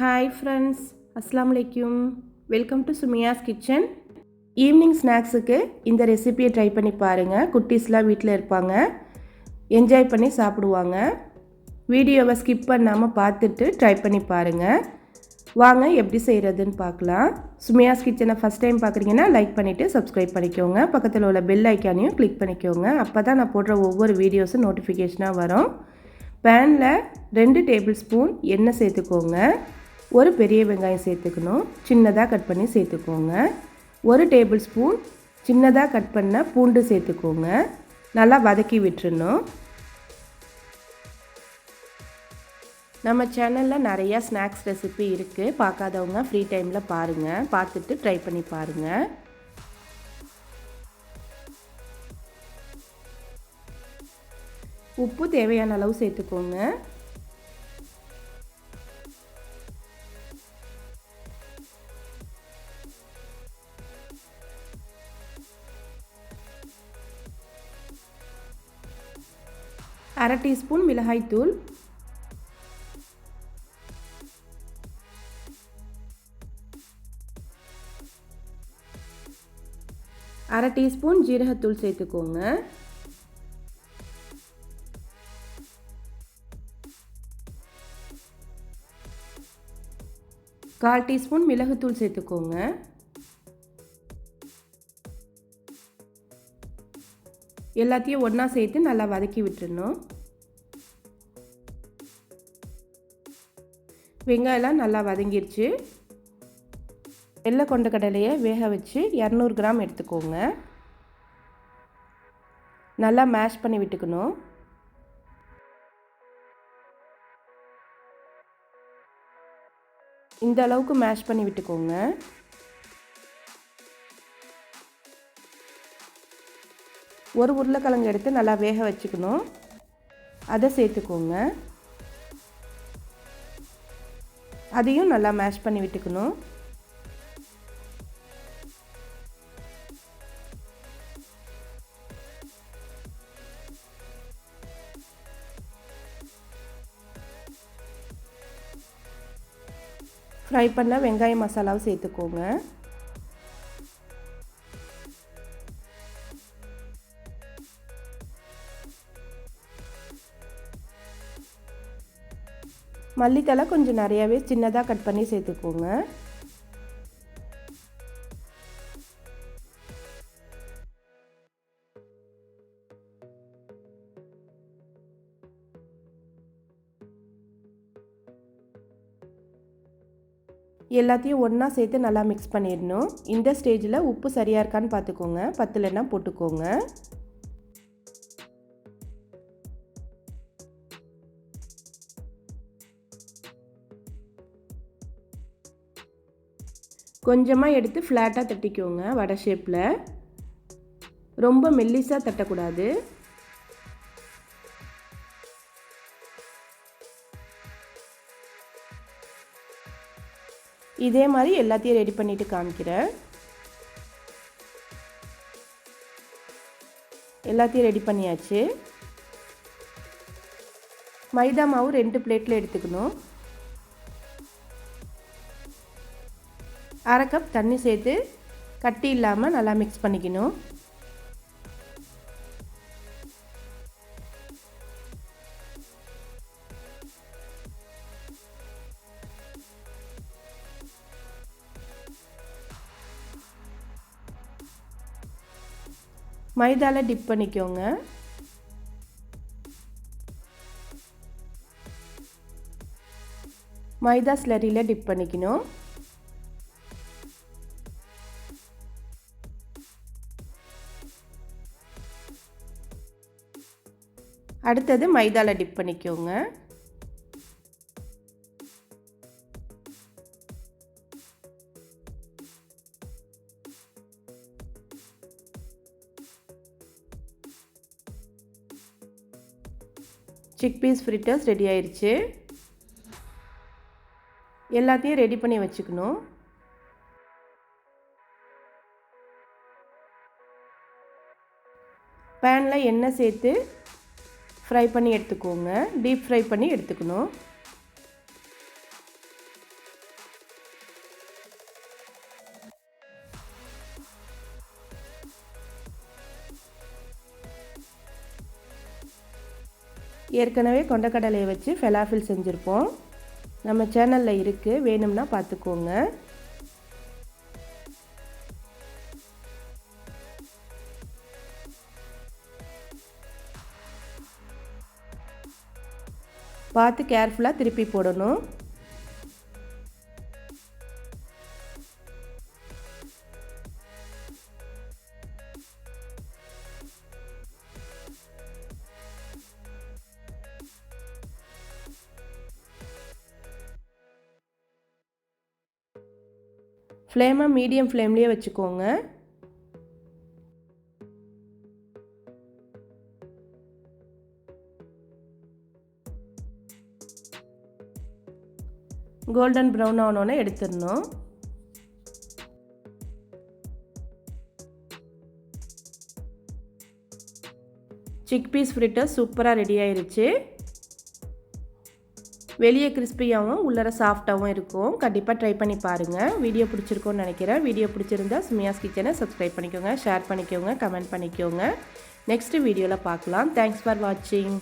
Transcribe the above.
Hi friends, அஸ்ஸலாமு அலைக்கும். Welcome to Sumiya's kitchen. Evening ஸ்நாக்ஸுக்கு இந்த ரெசிபியை ட்ரை பண்ணி பாருங்கள். குட்டீஸ்லாம் வீட்டில் இருப்பாங்க, என்ஜாய் பண்ணி சாப்பிடுவாங்க. வீடியோவை ஸ்கிப் பண்ணாமல் பார்த்துட்டு ட்ரை பண்ணி பாருங்கள். வாங்க எப்படி செய்கிறதுன்னு பார்க்கலாம். சுமியாஸ் கிச்சனை ஃபஸ்ட் டைம் பார்க்குறீங்கன்னா லைக் பண்ணிவிட்டு சப்ஸ்கிரைப் பண்ணிக்கோங்க. பக்கத்தில் உள்ள பெல் ஐக்கானையும் கிளிக் பண்ணிக்கோங்க. அப்போ தான் நான் போடுற ஒவ்வொரு வீடியோஸும் நோட்டிஃபிகேஷனாக வரும். பேனில் 2 டேபிள் ஸ்பூன் எண்ணெய் சேர்த்துக்கோங்க. ஒரு பெரிய வெங்காயம் சேர்த்துக்கணும், சின்னதாக கட் பண்ணி சேர்த்துக்கோங்க. 1 டேபிள் ஸ்பூன் சின்னதாக கட் பண்ண பூண்டு சேர்த்துக்கோங்க. நல்லா வதக்கி விட்டுறணும். நம்ம சேனலில் நிறையா ஸ்நாக்ஸ் ரெசிபி இருக்குது. பார்க்காதவங்க ஃப்ரீ டைமில் பாருங்கள், பார்த்துட்டு ட்ரை பண்ணி பாருங்கள். உப்பு தேவையான அளவு சேர்த்துக்கோங்க. அரை டீஸ்பூன் மிளகாய்த்தூள், அரை டீஸ்பூன் ஜீரகத்தூள் சேர்த்துக்கோங்க. கால் டீஸ்பூன் மிளகுத்தூள் சேர்த்துக்கோங்க. எல்லாத்தையும் ஒன்றா சேர்த்து நல்லா வதக்கி விட்டுறணும். வெங்காயம்லாம் நல்லா வதங்கிருச்சு. வெள்ளை கொண்ட கடலையை வேக வச்சு 200 கிராம் எடுத்துக்கோங்க. நல்லா மேஷ் பண்ணி விட்டுக்கணும். இந்த அளவுக்கு மேஷ் பண்ணி விட்டுக்கோங்க. ஒரு உருளைக்கிழங்கு எடுத்து நல்லா வேக வச்சுக்கணும், அதை சேர்த்துக்கோங்க. அதையும் நல்லா மேஷ் பண்ணி விட்டுக்கணும். ஃப்ரை பண்ண வெங்காய மசாலாவை சேர்த்துக்கோங்க. மல்லித்தலை கொஞ்சம் நிறையாவே சின்னதாக கட் பண்ணி சேர்த்துக்கோங்க. எல்லாத்தையும் ஒன்றா சேர்த்து நல்லா மிக்ஸ் பண்ணிடணும். இந்த ஸ்டேஜில் உப்பு சரியாக இருக்கான்னு பார்த்துக்கோங்க, பத்தலைன்னா போட்டுக்கோங்க. கொஞ்சமாக எடுத்து ஃப்ளாட்டாக தட்டிக்கோங்க, வடை ஷேப்பில். ரொம்ப மெல்லிஸாக தட்டக்கூடாது. இதே மாதிரி எல்லாத்தையும் ரெடி பண்ணிவிட்டு காமிக்கிறேன். எல்லாத்தையும் ரெடி பண்ணியாச்சு. மைதா மாவு 2 பிளேட்டில் எடுத்துக்கணும். அரை கப் தண்ணி சேர்த்து கட்டி இல்லாமல் நல்லா மிக்ஸ் பண்ணிக்கணும். மைதாவில் டிப் பண்ணிக்கோங்க. மைதா ஸ்லரியில் டிப் பண்ணிக்கணும். அடுத்தது மைதாவில் டிப் பண்ணிக்கோங்க. சிக்பீஸ் ஃப்ரிட்டர்ஸ் ரெடி ஆயிடுச்சு. எல்லாத்தையும் ரெடி பண்ணி வச்சுக்கணும். பேனில் எண்ணெய் சேர்த்து ஃப்ரை பண்ணி எடுத்துக்கோங்க. டீப் ஃப்ரை பண்ணி எடுத்துக்கணும். ஏற்கனவே கொண்டக்கடலையை வச்சு ஃபெலாஃபில் செஞ்சுருப்போம். நம்ம சேனலில் இருக்குது, வேணும்னா பார்த்துக்கோங்க. பார்த்து கேர்ஃபுல்லாக திருப்பி போடணும். ஃப்ளேமை மீடியம் ஃப்ளேம்லேயே வச்சுக்கோங்க. கோல்டன் ப்ரௌன் ஆனோன்னு எடுத்துடணும். சிக் பீஸ் ஃப்ரிட்டர் சூப்பராக ரெடி ஆயிருச்சு. வெளியே கிறிஸ்பியாகவும் உள்ளர சாஃப்டாகவும் இருக்கும். கண்டிப்பாக ட்ரை பண்ணி பாருங்கள். வீடியோ பிடிச்சிருக்கோன்னு நினைக்கிறேன். வீடியோ பிடிச்சிருந்தா சுமியாஸ் கிச்சனை சப்ஸ்கிரைப் பண்ணிக்கோங்க, ஷேர் பண்ணிக்கோங்க, கமெண்ட் பண்ணிக்கோங்க. நெக்ஸ்ட் வீடியோவில் பார்க்கலாம். தேங்க்ஸ் ஃபார் வாட்சிங்.